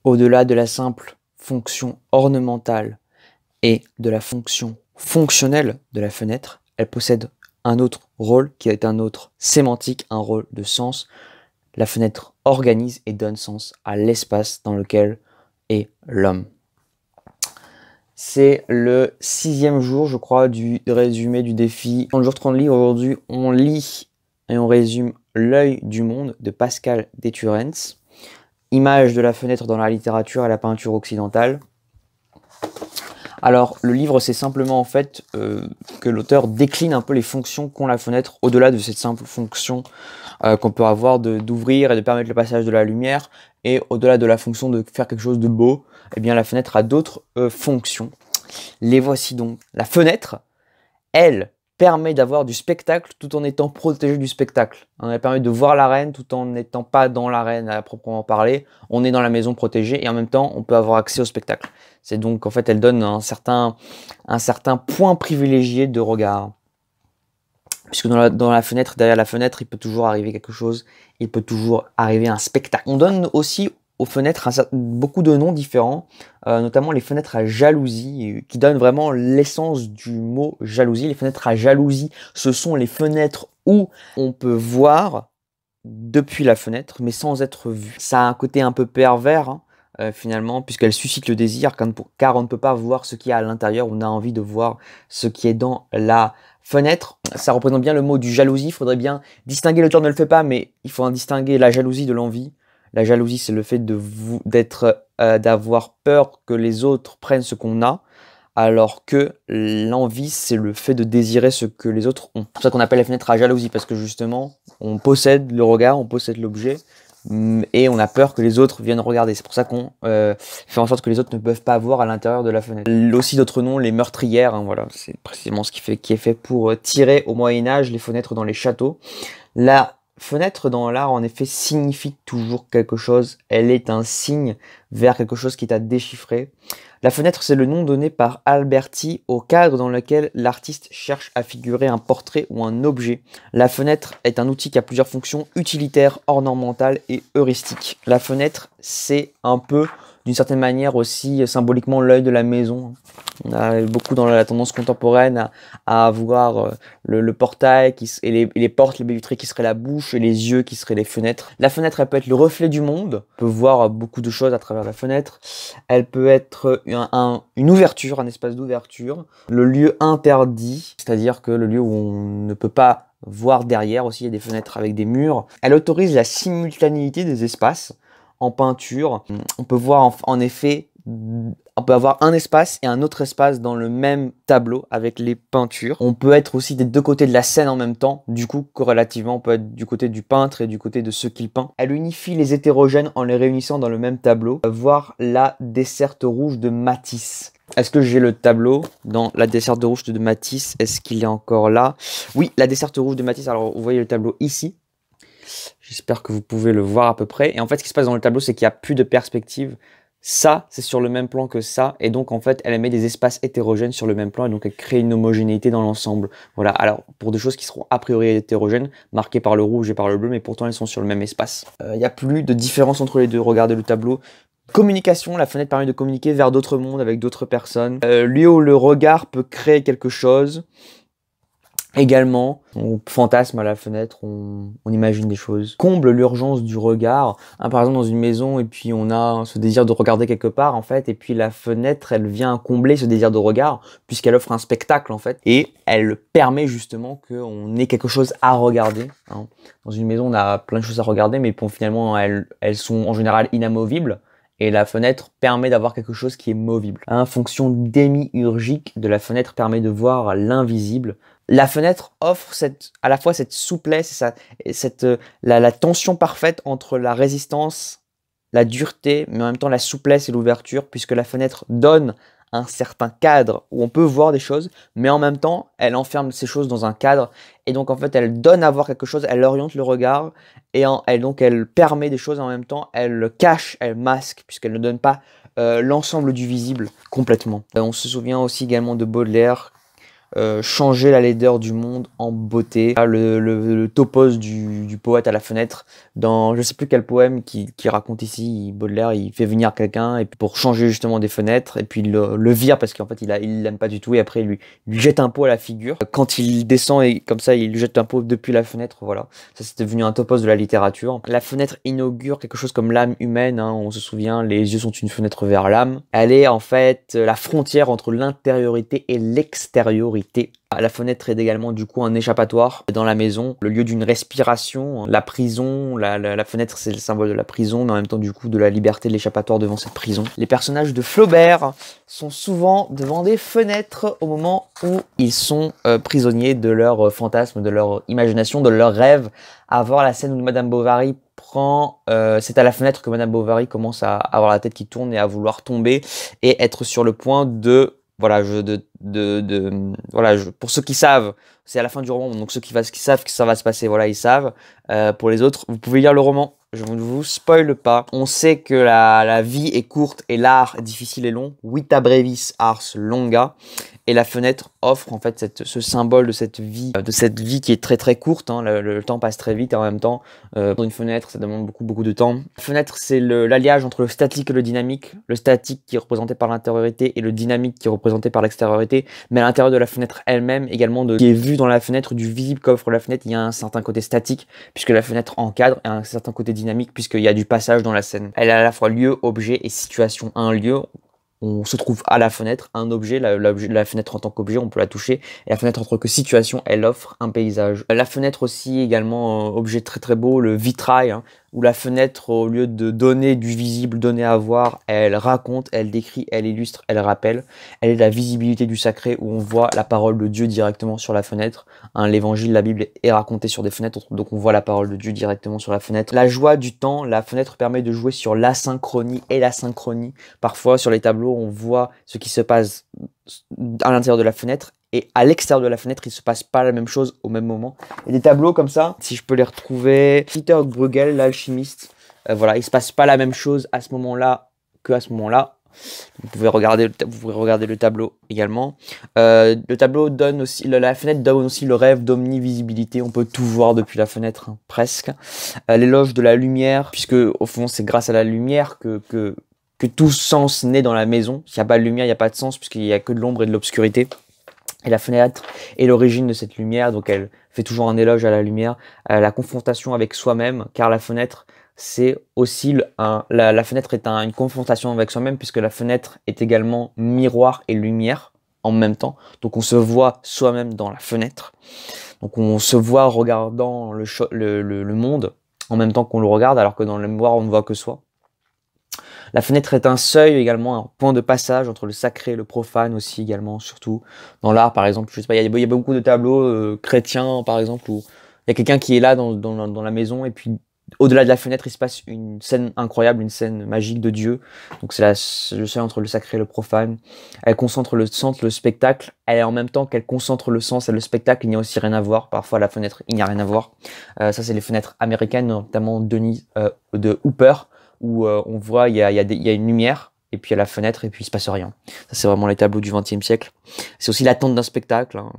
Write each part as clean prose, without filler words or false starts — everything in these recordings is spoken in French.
Au-delà de la simple fonction ornementale et de la fonction fonctionnelle de la fenêtre, elle possède un autre rôle qui est un autre sémantique, un rôle de sens. La fenêtre organise et donne sens à l'espace dans lequel est l'homme. C'est le 6e jour, je crois, du résumé du défi. Dans le jour 30 livres, aujourd'hui, on lit et on résume L'œil du monde de Pascal Déturens. Image de la fenêtre dans la littérature et la peinture occidentale. Alors, le livre, c'est simplement en fait que l'auteur décline un peu les fonctions qu'ont la fenêtre, au-delà de cette simple fonction qu'on peut avoir d'ouvrir et de permettre le passage de la lumière, et au-delà de la fonction de faire quelque chose de beau, eh bien la fenêtre a d'autres fonctions. Les voici donc. La fenêtre, elle, permet d'avoir du spectacle tout en étant protégée du spectacle. Elle permet de voir l'arène tout en n'étant pas dans l'arène à proprement parler. On est dans la maison protégée et en même temps, on peut avoir accès au spectacle. C'est donc, en fait, elle donne un certain point privilégié de regard. Puisque dans la fenêtre, derrière la fenêtre, il peut toujours arriver quelque chose, il peut toujours arriver un spectacle. On donne aussi aux fenêtres beaucoup de noms différents, notamment les fenêtres à jalousie, qui donnent vraiment l'essence du mot jalousie. Les fenêtres à jalousie, ce sont les fenêtres où on peut voir depuis la fenêtre, mais sans être vu. Ça a un côté un peu pervers, hein, finalement, puisqu'elle suscite le désir, car on ne peut pas voir ce qu'il y a à l'intérieur, on a envie de voir ce qui est dans la fenêtre. Ça représente bien le mot du jalousie, il faudrait bien distinguer, l'auteur ne le fait pas, mais il faut distinguer la jalousie de l'envie. La jalousie, c'est le fait d'avoir peur que les autres prennent ce qu'on a, alors que l'envie, c'est le fait de désirer ce que les autres ont. C'est pour ça qu'on appelle les fenêtres à jalousie, parce que justement, on possède le regard, on possède l'objet, et on a peur que les autres viennent regarder. C'est pour ça qu'on fait en sorte que les autres ne peuvent pas voir à l'intérieur de la fenêtre. Aussi d'autres noms, les meurtrières, hein, voilà, c'est précisément ce qui est fait pour tirer au Moyen-Âge les fenêtres dans les châteaux. La fenêtre dans l'art, en effet, signifie toujours quelque chose. Elle est un signe vers quelque chose qui est à déchiffrer. La fenêtre, c'est le nom donné par Alberti au cadre dans lequel l'artiste cherche à figurer un portrait ou un objet. La fenêtre est un outil qui a plusieurs fonctions utilitaires, ornementales et heuristiques. La fenêtre, c'est un peu, d'une certaine manière aussi, symboliquement l'œil de la maison. On a beaucoup dans la tendance contemporaine à avoir le portail et les portes, les baies vitrées qui seraient la bouche et les yeux qui seraient les fenêtres. La fenêtre, elle peut être le reflet du monde. On peut voir beaucoup de choses à travers la fenêtre. Elle peut être une ouverture, un espace d'ouverture. Le lieu interdit, c'est-à-dire que le lieu où on ne peut pas voir derrière. Aussi, il y a des fenêtres avec des murs. Elle autorise la simultanéité des espaces. En peinture, on peut voir en effet, on peut avoir un espace et un autre espace dans le même tableau avec les peintures. On peut être aussi des deux côtés de la scène en même temps. Du coup, corrélativement, on peut être du côté du peintre et du côté de ceux qui peint. Elle unifie les hétérogènes en les réunissant dans le même tableau. Voir la desserte rouge de Matisse. Est-ce que j'ai le tableau dans la desserte rouge de Matisse? Est-ce qu'il est encore là? Oui, la desserte rouge de Matisse. Alors, vous voyez le tableau ici. J'espère que vous pouvez le voir à peu près. Et en fait, ce qui se passe dans le tableau, c'est qu'il n'y a plus de perspective. Ça, c'est sur le même plan que ça. Et donc, en fait, elle met des espaces hétérogènes sur le même plan. Et donc, elle crée une homogénéité dans l'ensemble. Voilà. Alors, pour des choses qui seront a priori hétérogènes, marquées par le rouge et par le bleu, mais pourtant, elles sont sur le même espace. Il n'y a plus de différence entre les deux. Regardez le tableau. Communication, la fenêtre permet de communiquer vers d'autres mondes, avec d'autres personnes. Lieu où le regard peut créer quelque chose. Également, on fantasme à la fenêtre, on imagine des choses. Comble l'urgence du regard. Hein, par exemple, dans une maison, et puis on a ce désir de regarder quelque part, en fait, et puis la fenêtre, elle vient combler ce désir de regard, puisqu'elle offre un spectacle, en fait, et elle permet justement qu'on ait quelque chose à regarder. Hein. Dans une maison, on a plein de choses à regarder, mais bon, finalement, elles sont en général inamovibles. Et la fenêtre permet d'avoir quelque chose qui est movible. Hein, fonction démiurgique de la fenêtre permet de voir l'invisible. La fenêtre offre à la fois cette souplesse et la tension parfaite entre la résistance, la dureté, mais en même temps la souplesse et l'ouverture, puisque la fenêtre donne un certain cadre où on peut voir des choses, mais en même temps, elle enferme ces choses dans un cadre. Et donc, en fait, elle donne à voir quelque chose, elle oriente le regard, et elle permet des choses en même temps, elle cache, elle masque, puisqu'elle ne donne pas l'ensemble du visible complètement. On se souvient aussi également de Baudelaire, changer la laideur du monde en beauté. Le topos du poète à la fenêtre, dans je sais plus quel poème qui raconte ici, Baudelaire, il fait venir quelqu'un et puis pour changer justement des fenêtres, et puis il le vire parce qu'en fait il l'aime pas du tout, et après il lui jette un pot à la figure. Quand il descend et comme ça il lui jette un pot depuis la fenêtre, voilà. Ça c'est devenu un topos de la littérature. La fenêtre inaugure quelque chose comme l'âme humaine, hein. On se souvient, les yeux sont une fenêtre vers l'âme. Elle est en fait la frontière entre l'intériorité et l'extériorité. La fenêtre est également du coup un échappatoire dans la maison, le lieu d'une respiration, la prison, la fenêtre c'est le symbole de la prison, mais en même temps du coup de la liberté, de l'échappatoire devant cette prison. Les personnages de Flaubert sont souvent devant des fenêtres au moment où ils sont prisonniers de leurs fantasmes, de leur imagination, de leurs rêves. À voir la scène où Madame Bovary c'est à la fenêtre que Madame Bovary commence à avoir la tête qui tourne et à vouloir tomber et être sur le point de voilà, pour ceux qui savent, c'est à la fin du roman, donc ceux qui savent que ça va se passer, voilà, ils savent. Pour les autres, vous pouvez lire le roman, je ne vous spoile pas. On sait que la vie est courte et l'art difficile et long. Vita brevis ars longa. Et la fenêtre offre en fait ce symbole de cette vie qui est très très courte, hein. Le temps passe très vite et en même temps, pour une fenêtre, ça demande beaucoup de temps. La fenêtre, c'est l'alliage entre le statique et le dynamique. Le statique qui est représenté par l'intériorité et le dynamique qui est représenté par l'extériorité. Mais à l'intérieur de la fenêtre elle-même, également qui est vu dans la fenêtre, du visible qu'offre la fenêtre, il y a un certain côté statique, puisque la fenêtre encadre, et un certain côté dynamique, puisqu'il y a du passage dans la scène. Elle est à la fois lieu, objet et situation. Un lieu, on se trouve à la fenêtre, un objet, la fenêtre en tant qu'objet, on peut la toucher, et la fenêtre en tant que situation, elle offre un paysage. La fenêtre aussi, également, objet très très beau, le vitrail, hein, où la fenêtre, au lieu de donner du visible, donner à voir, elle raconte, elle décrit, elle illustre, elle rappelle. Elle est la visibilité du sacré, où on voit la parole de Dieu directement sur la fenêtre. Hein, l'évangile, la Bible est racontée sur des fenêtres, donc on voit la parole de Dieu directement sur la fenêtre. La joie du temps, la fenêtre permet de jouer sur l'asynchronie et la synchronie. Parfois, sur les tableaux, on voit ce qui se passe à l'intérieur de la fenêtre, et à l'extérieur de la fenêtre, il se passe pas la même chose au même moment. Et des tableaux comme ça, si je peux les retrouver, Peter Bruegel, l'alchimiste, voilà, il se passe pas la même chose à ce moment-là que à ce moment-là. Vous pouvez regarder le tableau également. Le tableau donne aussi, la fenêtre donne aussi le rêve d'omnivisibilité. On peut tout voir depuis la fenêtre, hein, presque. L'éloge de la lumière, puisque au fond, c'est grâce à la lumière que tout sens naît dans la maison. S'il n'y a pas de lumière, il n'y a pas de sens, puisqu'il n'y a que de l'ombre et de l'obscurité. Et la fenêtre est l'origine de cette lumière, donc elle fait toujours un éloge à la lumière. La confrontation avec soi-même, car la fenêtre, c'est aussi la fenêtre est une confrontation avec soi-même, puisque la fenêtre est également miroir et lumière en même temps. Donc on se voit soi-même dans la fenêtre. Donc on se voit regardant le monde en même temps qu'on le regarde, alors que dans le miroir on ne voit que soi. La fenêtre est un seuil également, un point de passage entre le sacré et le profane aussi également, surtout dans l'art par exemple. Je sais pas, il y a beaucoup de tableaux chrétiens par exemple où il y a quelqu'un qui est là dans la maison, et puis au-delà de la fenêtre il se passe une scène incroyable, une scène magique de Dieu. Donc c'est le seuil entre le sacré et le profane. Elle concentre le sens, le spectacle, et en même temps qu'elle concentre le sens et le spectacle, il n'y a aussi rien à voir. Parfois à la fenêtre il n'y a rien à voir. Ça c'est les fenêtres américaines, notamment Denis de Hooper, où on voit il y a une lumière, et puis il y a la fenêtre, et puis il se passe rien. Ça c'est vraiment les tableaux du XXe siècle. C'est aussi l'attente d'un spectacle, hein.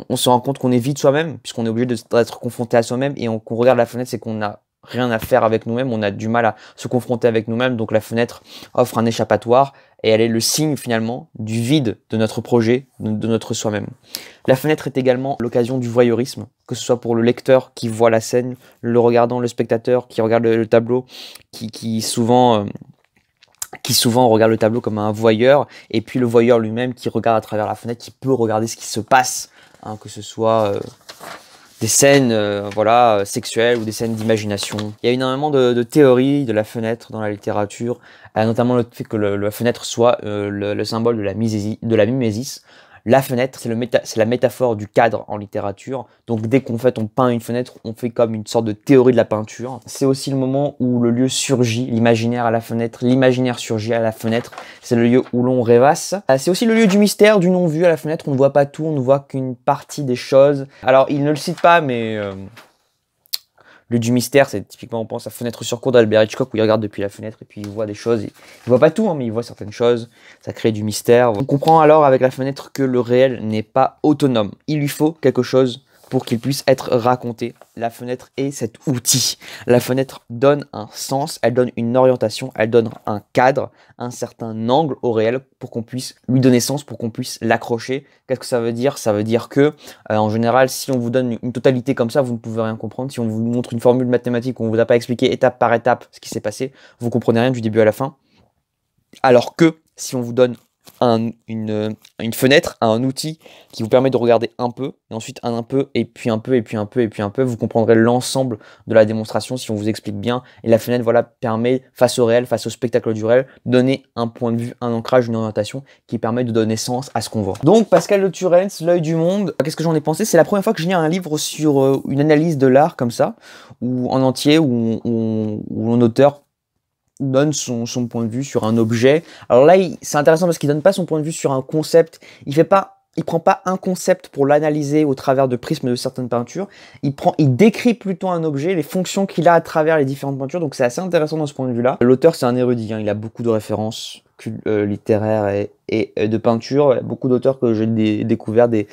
On se rend compte qu'on est vide soi-même, puisqu'on est obligé d'être confronté à soi-même, et qu'on regarde la fenêtre, c'est qu'on n'a rien à faire avec nous-mêmes, on a du mal à se confronter avec nous-mêmes, donc la fenêtre offre un échappatoire, et elle est le signe finalement du vide de notre projet, de notre soi-même. La fenêtre est également l'occasion du voyeurisme, que ce soit pour le lecteur qui voit la scène, le regardant, le spectateur qui regarde le tableau, qui souvent regarde le tableau comme un voyeur, et puis le voyeur lui-même qui regarde à travers la fenêtre, qui peut regarder ce qui se passe, hein, que ce soit des scènes sexuelles ou des scènes d'imagination. Il y a énormément de théories de la fenêtre dans la littérature, notamment le fait que la fenêtre soit le symbole de la mimésis. La fenêtre, c'est la métaphore du cadre en littérature. Donc dès on peint une fenêtre, on fait comme une sorte de théorie de la peinture. C'est aussi le moment où le lieu surgit, l'imaginaire à la fenêtre, l'imaginaire surgit à la fenêtre. C'est le lieu où l'on rêvasse. C'est aussi le lieu du mystère, du non-vu. À la fenêtre, on ne voit pas tout, on ne voit qu'une partie des choses. Alors il ne le cite pas, mais Lieu du mystère, c'est typiquement, on pense à Fenêtre sur cour d'Albert Hitchcock, où il regarde depuis la fenêtre et puis il voit des choses. Il voit pas tout, hein, mais il voit certaines choses. Ça crée du mystère. On comprend alors avec la fenêtre que le réel n'est pas autonome. Il lui faut quelque chose pour qu'il puisse être raconté. La fenêtre est cet outil. La fenêtre donne un sens, elle donne une orientation, elle donne un cadre, un certain angle au réel pour qu'on puisse lui donner sens, pour qu'on puisse l'accrocher. Qu'est-ce que ça veut dire? Ça veut dire que, en général, si on vous donne une totalité comme ça, vous ne pouvez rien comprendre. Si on vous montre une formule mathématique où on ne vous a pas expliqué étape par étape ce qui s'est passé, vous ne comprenez rien du début à la fin. Alors que, si on vous donne une fenêtre, un outil qui vous permet de regarder un peu, et ensuite un peu, et puis un peu, et puis un peu, et puis un peu, vous comprendrez l'ensemble de la démonstration si on vous explique bien. Et la fenêtre, voilà, permet, face au réel, face au spectacle du réel, de donner un point de vue, un ancrage, une orientation qui permet de donner sens à ce qu'on voit. Donc, Pascal de Turens, L'œil du monde, qu'est-ce que j'en ai pensé? C'est la première fois que je lis un livre sur une analyse de l'art comme ça, ou en entier, où un auteur donne son point de vue sur un objet. Alors là, c'est intéressant parce qu'il donne pas son point de vue sur un concept. Il prend pas un concept pour l'analyser au travers de prismes de certaines peintures. Il décrit plutôt un objet, les fonctions qu'il a à travers les différentes peintures. Donc c'est assez intéressant dans ce point de vue-là. L'auteur, c'est un érudit, hein, il a beaucoup de références littéraires et de peinture. Il y a beaucoup d'auteurs que j'ai découvert, des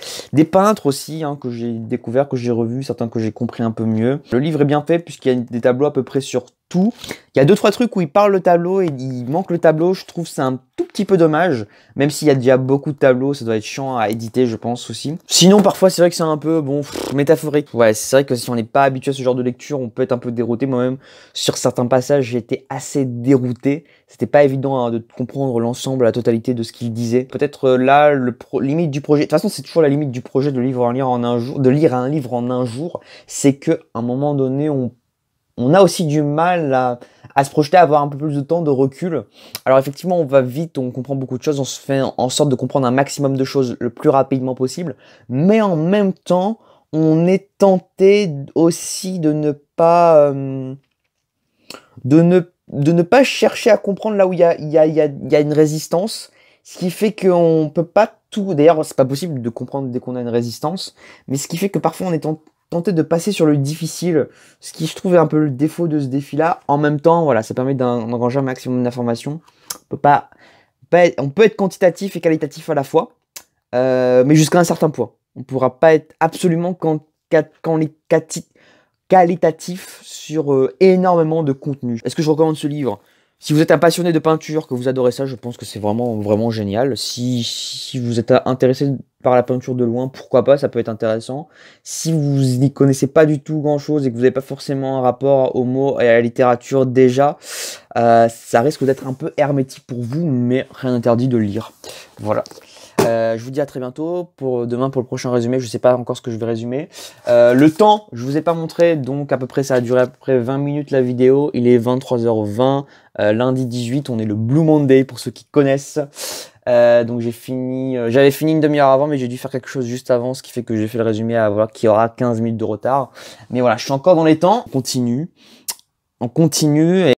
peintres aussi, hein, que j'ai découvert, que j'ai revus, certains que j'ai compris un peu mieux. Le livre est bien fait puisqu'il y a des tableaux à peu près sur tout. Il y a 2-3 trucs où il parle le tableau et il manque le tableau. Je trouve que c'est un tout petit peu dommage, même s'il y a déjà beaucoup de tableaux, ça doit être chiant à éditer, je pense aussi. Sinon, parfois, c'est vrai que c'est un peu, bon, métaphorique. Ouais, c'est vrai que si on n'est pas habitué à ce genre de lecture, on peut être un peu dérouté. Moi-même, sur certains passages, j'ai été assez dérouté. C'était pas évident, hein, de comprendre l'ensemble, la totalité de ce qu'il disait. Peut-être là, limite du projet. De toute façon, c'est toujours la limite du projet de lire un livre en un jour. C'est que à un moment donné, on a aussi du mal à se projeter, à avoir un peu plus de temps de recul. Alors effectivement, on va vite, on comprend beaucoup de choses, on se fait en sorte de comprendre un maximum de choses le plus rapidement possible, mais en même temps, on est tenté aussi de ne pas chercher à comprendre là où il y a une résistance, ce qui fait qu'on peut pas tout. D'ailleurs, c'est pas possible de comprendre dès qu'on a une résistance, mais ce qui fait que parfois on est tenter de passer sur le difficile, ce qui je trouve est un peu le défaut de ce défi-là. En même temps, voilà, ça permet d'engranger un maximum d'informations. On peut être quantitatif et qualitatif à la fois, mais jusqu'à un certain point. On ne pourra pas être absolument qualitatif sur énormément de contenu. Est-ce que je recommande ce livre? Si vous êtes un passionné de peinture, que vous adorez ça, je pense que c'est vraiment, vraiment génial. Si vous êtes intéressé par la peinture de loin, pourquoi pas, ça peut être intéressant. Si vous n'y connaissez pas du tout grand-chose et que vous n'avez pas forcément un rapport aux mots et à la littérature déjà, ça risque d'être un peu hermétique pour vous, mais rien n'interdit de le lire. Voilà. Je vous dis à très bientôt pour demain pour le prochain résumé. Je sais pas encore ce que je vais résumer. Le temps, je vous ai pas montré, donc à peu près ça a duré à peu près 20 minutes la vidéo. Il est 23h20, lundi 18, on est le Blue Monday pour ceux qui connaissent. Donc j'avais fini une demi-heure avant, mais j'ai dû faire quelque chose juste avant, ce qui fait que j'ai fait le résumé qui aura 15 minutes de retard. Mais voilà, je suis encore dans les temps. On continue.